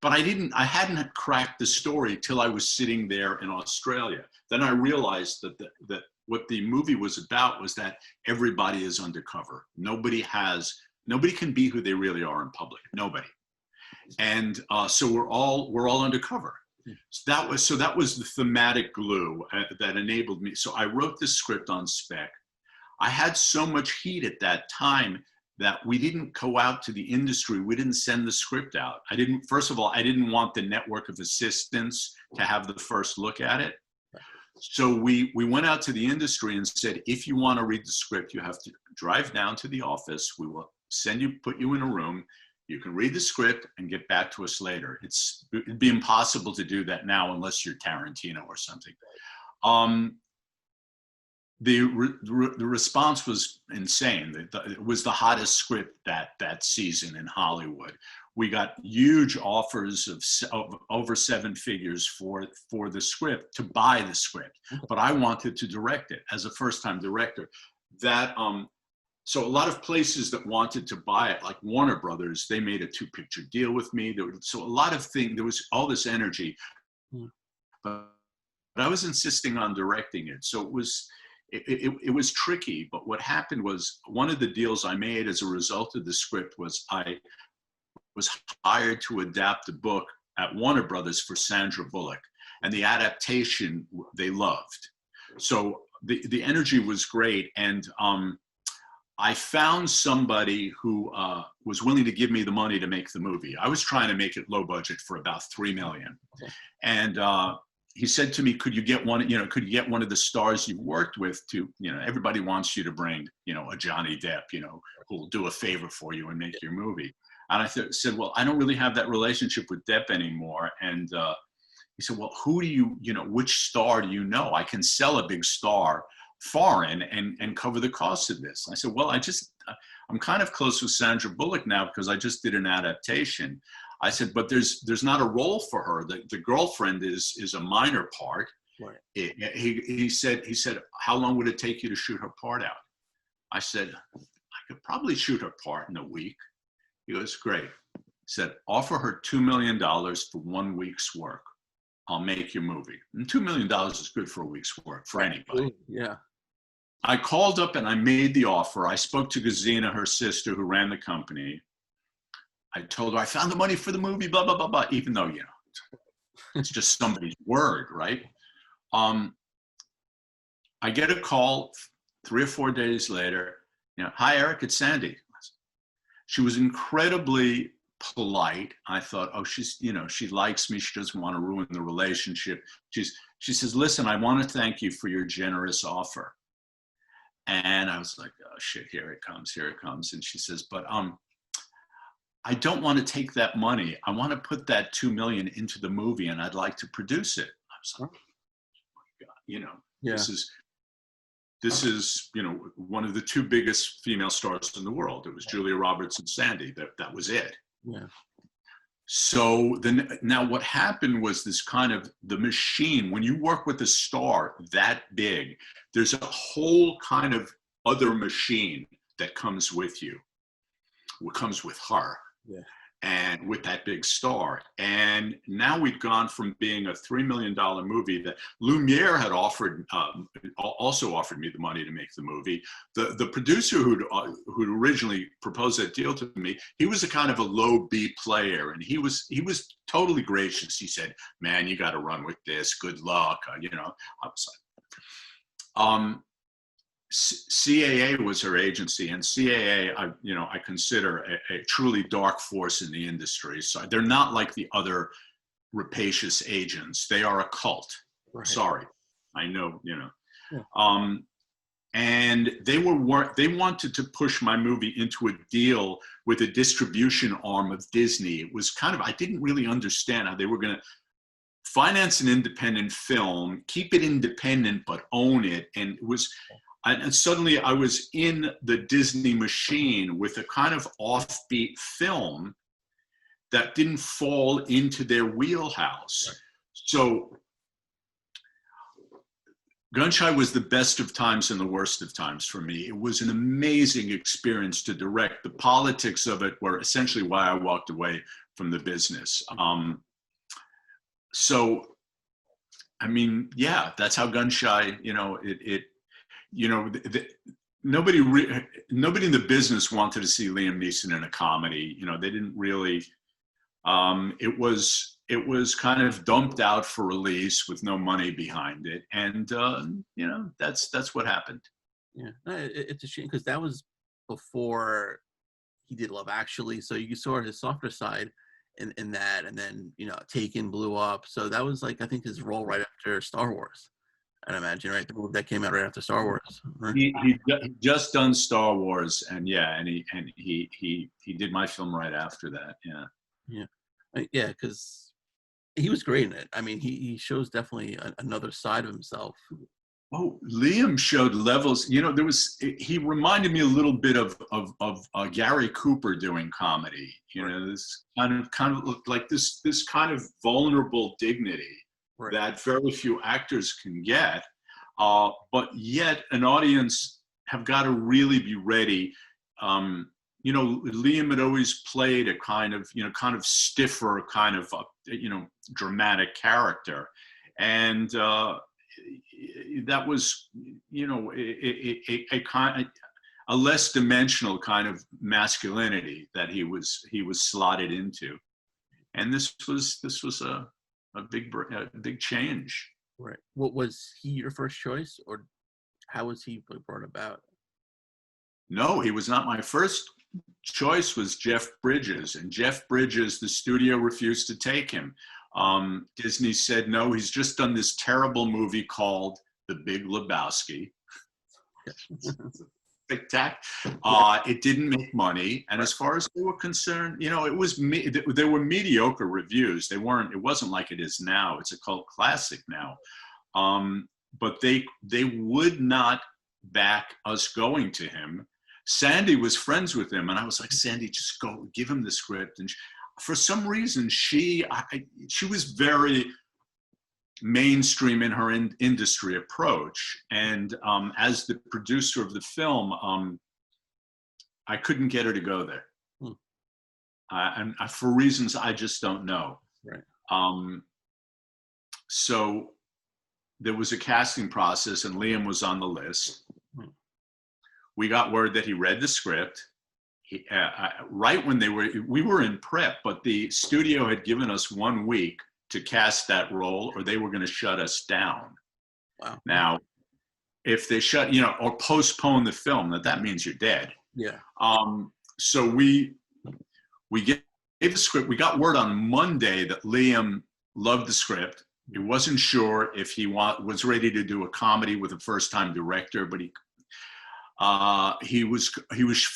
but I hadn't cracked the story till I was sitting there in Australia. Then I realized that what the movie was about was that everybody is undercover. Nobody can be who they really are in public. Nobody. And so we're all undercover. So that was the thematic glue that enabled me. So I wrote this script on spec. I had so much heat at that time that we didn't go out to the industry. We didn't send the script out. First of all, I didn't want the network of assistants to have the first look at it. So we went out to the industry and said, if you want to read the script, you have to drive down to the office. We will put you in a room. You can read the script and get back to us later. It'd be impossible to do that now unless you're Tarantino or something. The response was insane. It was the hottest script that season in Hollywood. We got huge offers of over 7 figures for the script, to buy the script. But I wanted to direct it as a first-time director. So a lot of places that wanted to buy it, like Warner Brothers, they made a 2-picture deal with me. So a lot of things, there was all this energy, but I was insisting on directing it. So it was tricky. But what happened was, one of the deals I made as a result of the script was I was hired to adapt the book at Warner Brothers for Sandra Bullock, and the adaptation they loved. So the energy was great, and I found somebody who was willing to give me the money to make the movie. I was trying to make it low budget for about $3 million. And he said to me, could you get one of the stars you've worked with to, everybody wants you to bring, a Johnny Depp, who will do a favor for you and make your movie. And I said, well, I don't really have that relationship with Depp anymore. And he said, well, who do which star do you know? I can sell a big star foreign and cover the cost of this. I said, well, I'm kind of close with Sandra Bullock now because I just did an adaptation. I said, but there's not a role for her. The girlfriend is a minor part. Right. He said, how long would it take you to shoot her part out? I said, I could probably shoot her part in a week. He goes, great. He said, offer her $2 million for 1 week's work. I'll make your movie. And $2 million is good for a week's work for anybody. Yeah. I called up and I made the offer. I spoke to Gazina, her sister, who ran the company. I told her I found the money for the movie, blah, blah, blah, blah, even though, it's just somebody's word, right? I get a call 3 or 4 days later, hi, Eric, it's Sandy. She was incredibly polite. I thought, oh, she's, she likes me. She doesn't want to ruin the relationship. She says, listen, I want to thank you for your generous offer. And I was like, oh shit, here it comes. And she says, but I don't want to take that money. I want to put that $2 million into the movie, and I'd like to produce it. I was like, oh my God, yeah. This is, one of the 2 biggest female stars in the world. It was Julia Roberts and Sandy. That was it. Yeah. So now what happened was this kind of the machine. When you work with a star that big, there's a whole kind of other machine that comes with you. What comes with her. Yeah. And with that big star. And now we've gone from being a $3 million movie that Lumiere had also offered me the money to make the movie. The producer who'd originally proposed that deal to me, he was a kind of a low B player, and he was totally gracious. He said, man, you got to run with this. Good luck. I was like, CAA was her agency, and CAA, I consider a truly dark force in the industry. So they're not like the other rapacious agents. They are a cult. Right. Sorry, I know, Yeah. And they wanted to push my movie into a deal with a distribution arm of Disney. It was kind of, I didn't really understand how they were going to finance an independent film, keep it independent, but own it. And it was. And suddenly I was in the Disney machine with a kind of offbeat film that didn't fall into their wheelhouse. Right. So Gunshy was the best of times and the worst of times for me. It was an amazing experience to direct. The politics of it were essentially why I walked away from the business. So, I mean, yeah, that's how Gunshy, nobody in the business wanted to see Liam Neeson in a comedy. They didn't really. It was kind of dumped out for release with no money behind it, and that's what happened. Yeah, no, it's a shame because that was before he did Love Actually, so you saw his softer side in that, and then Taken blew up. So that was like I think his role right after Star Wars. I'd imagine, right? The movie that came out right after Star Wars. Right? He just done Star Wars, and he did my film right after that. Yeah, because he was great in it. I mean, he shows definitely another side of himself. Oh, Liam showed levels. He reminded me a little bit of Gary Cooper doing comedy. This kind of looked like this kind of vulnerable dignity that very few actors can get. But yet an audience have got to really be ready. Liam had always played a kind of stiffer, kind of dramatic character, and that was a less dimensional kind of masculinity that he was slotted into, and this was a big change. Right. What was he your first choice, or how was he brought about? No, he was not. My first choice was Jeff Bridges, and Jeff Bridges, the studio refused to take him. Disney said, no, he's just done this terrible movie called The Big Lebowski. It didn't make money, and as far as they were concerned, there were mediocre reviews. It wasn't like it is now. It's a cult classic now. But they would not back us going to him. Sandy was friends with him, and I was like, Sandy, just go, give him the script. And for some reason, she was very mainstream in her industry approach. And as the producer of the film, I couldn't get her to go there. And for reasons I just don't know. Right. So there was a casting process, and Liam was on the list. We got word that he read the script. Right when we were in prep, but the studio had given us 1 week to cast that role, or they were going to shut us down. Wow. Now, if they shut, or postpone the film, that means you're dead. Yeah. So we gave the script. We got word on Monday that Liam loved the script. He wasn't sure if he was ready to do a comedy with a first-time director, but he was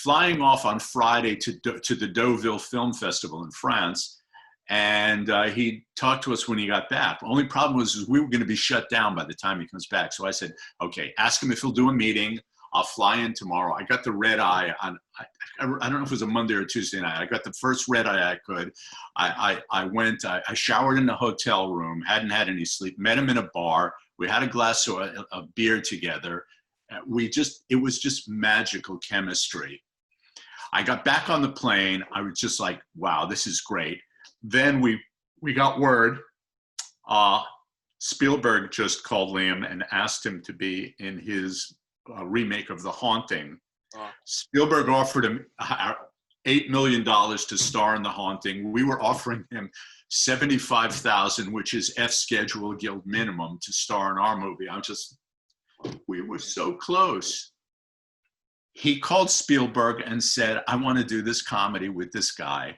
flying off on Friday to the Deauville Film Festival in France, and he talked to us when he got back. The only problem was we were going to be shut down by the time he comes back. So I said, okay, ask him if he'll do a meeting. I'll fly in tomorrow. I got the red eye on, I don't know if it was a Monday or Tuesday night. I got the first red eye I could. I went, I showered in the hotel room, hadn't had any sleep, met him in a bar. We had a glass of a beer together. It was just magical chemistry. I got back on the plane. I was just like, wow, this is great. Then we got word, Spielberg just called Liam and asked him to be in his remake of The Haunting. Spielberg offered him $8 million to star in The Haunting. We were offering him $75,000, which is F Schedule Guild minimum, to star in our movie. We were so close. He called Spielberg and said, I want to do this comedy with this guy.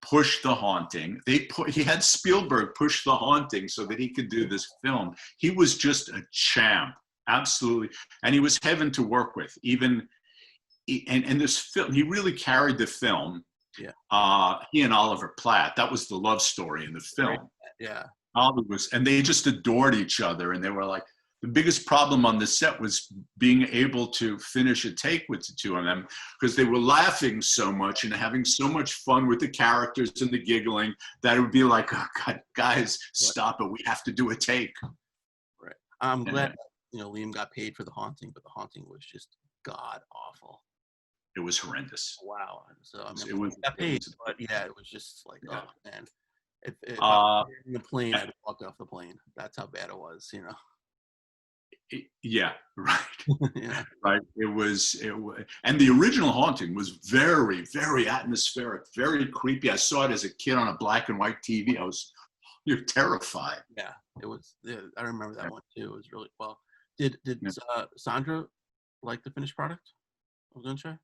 Push The Haunting. He had Spielberg push The Haunting so that he could do this film. He was just a champ, absolutely. And he was heaven to work with. And this film, he really carried the film. Yeah. He and Oliver Platt, that was the love story in the film. Right. Yeah. And they just adored each other. And they were like, the biggest problem on the set was being able to finish a take with the two of them, because they were laughing so much and having so much fun with the characters and the giggling that it would be like, oh God, guys, stop it. We have to do a take. Right. I'm glad Liam got paid for The Haunting, but The Haunting was just god awful. It was horrendous. Wow. So I mean, It was. he got paid, but yeah, it was just like, Yeah. oh man, if I Uh, was in the plane, I'd walk off the plane. That's how bad it was, yeah, right. Yeah. Right. And the original Haunting was very, very atmospheric, very creepy. I saw it as a kid on a black and white TV. You're terrified. Yeah, it was. Yeah, I remember that one too. It was really well. Did Yeah. Sandra like the finished product? I was gonna say.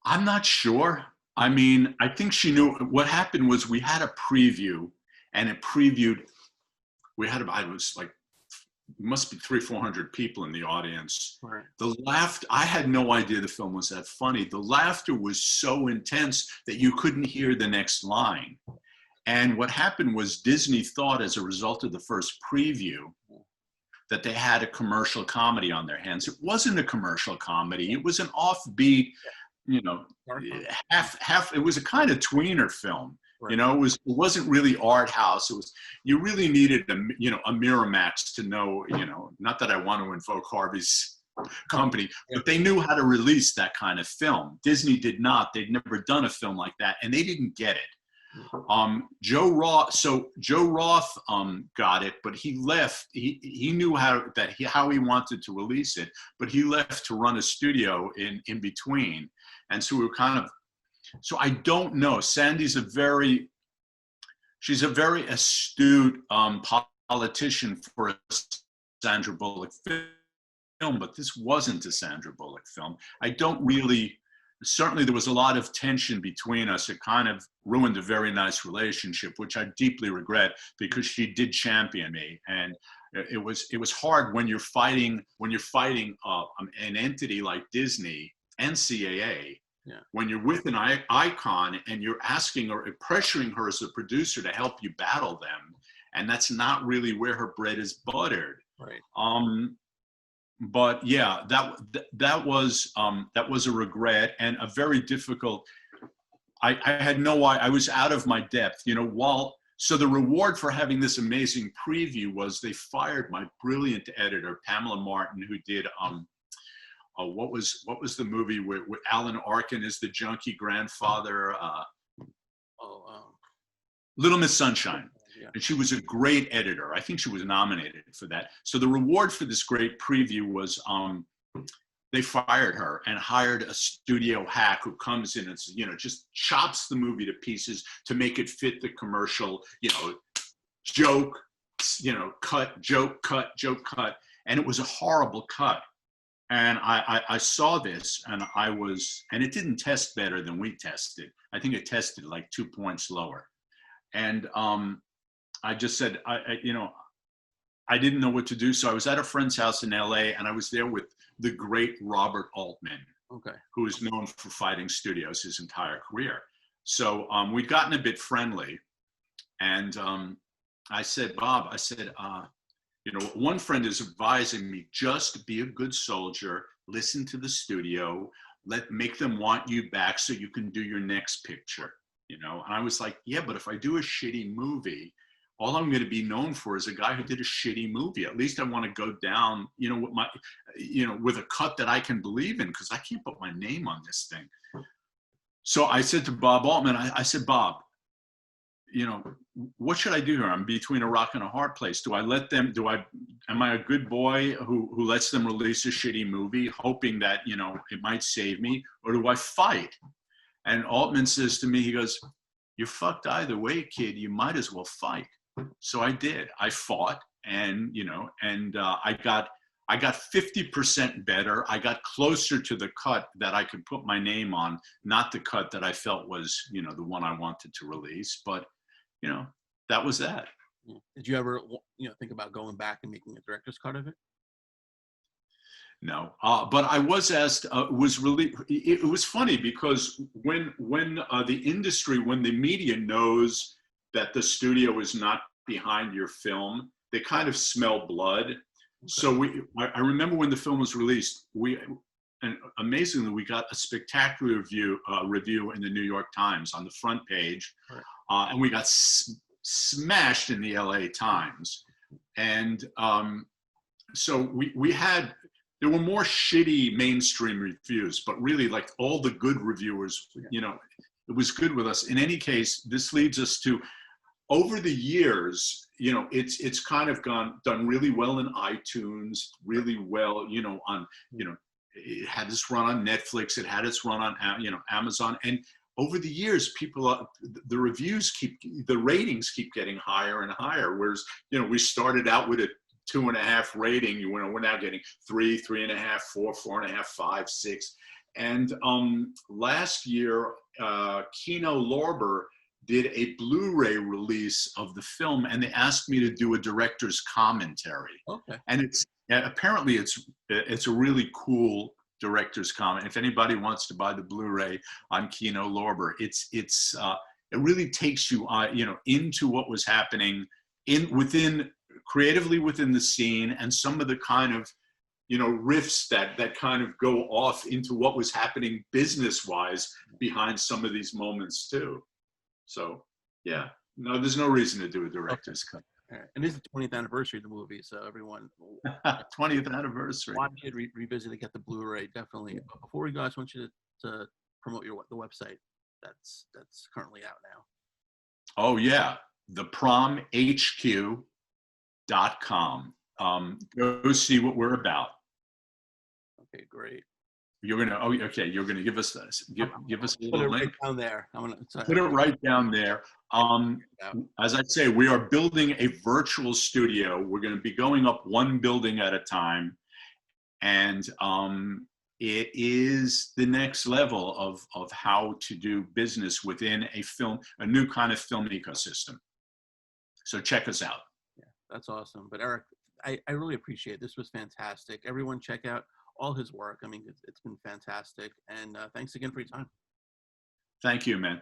I'm not sure. I mean, I think she knew. What happened was we had a preview, and it previewed. I was like, must be 300-400 people in the audience. Right. I had no idea the film was that funny. The laughter was so intense that you couldn't hear the next line. And what happened was Disney thought, as a result of the first preview, that they had a commercial comedy on their hands. It wasn't a commercial comedy. It was an offbeat, half. It was a kind of tweener film. Right. It wasn't really art house. You really needed a Miramax to know, not that I want to invoke Harvey's company, but they knew how to release that kind of film. Disney did not. They'd never done a film like that, and they didn't get it. Joe Roth got it, but he left. He knew how he wanted to release it, but he left to run a studio in between, and so we were kind of. So I don't know. She's a very astute politician for a Sandra Bullock film, but this wasn't a Sandra Bullock film. Certainly there was a lot of tension between us. It kind of ruined a very nice relationship, which I deeply regret, because she did champion me. And it was hard when you're fighting an entity like Disney and CAA. Yeah. When you're with an icon and you're asking or pressuring her as a producer to help you battle them, and that's not really where her bread is buttered. Right. But yeah, that was a regret and a very difficult. I had I was out of my depth, So the reward for having this amazing preview was they fired my brilliant editor, Pamela Martin, who did what was the movie with Alan Arkin as the junkie grandfather? Little Miss Sunshine. Yeah. And she was a great editor. I think she was nominated for that. So the reward for this great preview was they fired her and hired a studio hack who comes in and just chops the movie to pieces to make it fit the commercial, joke, cut, joke, cut, joke, cut. And it was a horrible cut. And I saw this and it didn't test better than we tested. I think it tested like 2 points lower. And I just said, I didn't know what to do. So I was at a friend's house in LA and I was there with the great Robert Altman, who is known for fighting studios his entire career. So we'd gotten a bit friendly. And I said, Bob, one friend is advising me, just be a good soldier, listen to the studio, make them want you back so you can do your next picture, And I was like, yeah, but if I do a shitty movie, all I'm going to be known for is a guy who did a shitty movie. At least I want to go down, with a cut that I can believe in, because I can't put my name on this thing. So I said to Bob Altman, I said, Bob, what should I do here? I'm between a rock and a hard place. Am I a good boy who lets them release a shitty movie hoping that, it might save me, or do I fight? And Altman says to me, he goes, you're fucked either way, kid. You might as well fight. So I did. I fought, and I got 50% better. I got closer to the cut that I could put my name on, not the cut that I felt was, the one I wanted to release. But, that was that. Did you ever, think about going back and making a director's cut of it? No, but I was asked. It was funny because when the media knows that the studio is not behind your film, they kind of smell blood. Okay. So I remember when the film was released, and amazingly, we got a spectacular review in the New York Times on the front page, right. And we got smashed in the LA Times, and so we had, there were more shitty mainstream reviews, but really like all the good reviewers, you know, it was good with us. In any case, this leads us to, over the years, you know, it's kind of done really well in iTunes, really well, you know, on, you know, it had its run on Netflix, it had its run on, you know, Amazon. And over the years, people, the reviews the ratings keep getting higher and higher. Whereas, you know, we started out with a 2.5 rating, you know, we're now getting 3, 3.5, 4, 4.5, 5, 6. And last year, Kino Lorber did a Blu-ray release of the film, and they asked me to do a director's commentary. Okay. And it's apparently it's a really cool director's comment. If anybody wants to buy the Blu-ray on Kino Lorber, it really takes you you know, into what was happening creatively within the scene, and some of the kind of, you know, riffs that kind of go off into what was happening business-wise behind some of these moments too. So yeah, no, there's no reason to do a director's cut. All right. And this is the 20th anniversary of the movie, so everyone 20th anniversary. watch it, revisit it, get the Blu-ray, definitely. But before we go, I just want you to promote the website that's currently out now. Oh yeah, thepromhq.com. Go see what we're about. Okay, great. You're gonna give us this. Give us a Put little it link. right down there. Put it right down there. As I say, we are building a virtual studio. We're going to be going up one building at a time, and it is the next level of how to do business within a new kind of film ecosystem. So check us out. Yeah, that's awesome. But Eric, I really appreciate it. This was fantastic. Everyone check out all his work. I mean, it's been fantastic. And thanks again for your time. Thank you, man.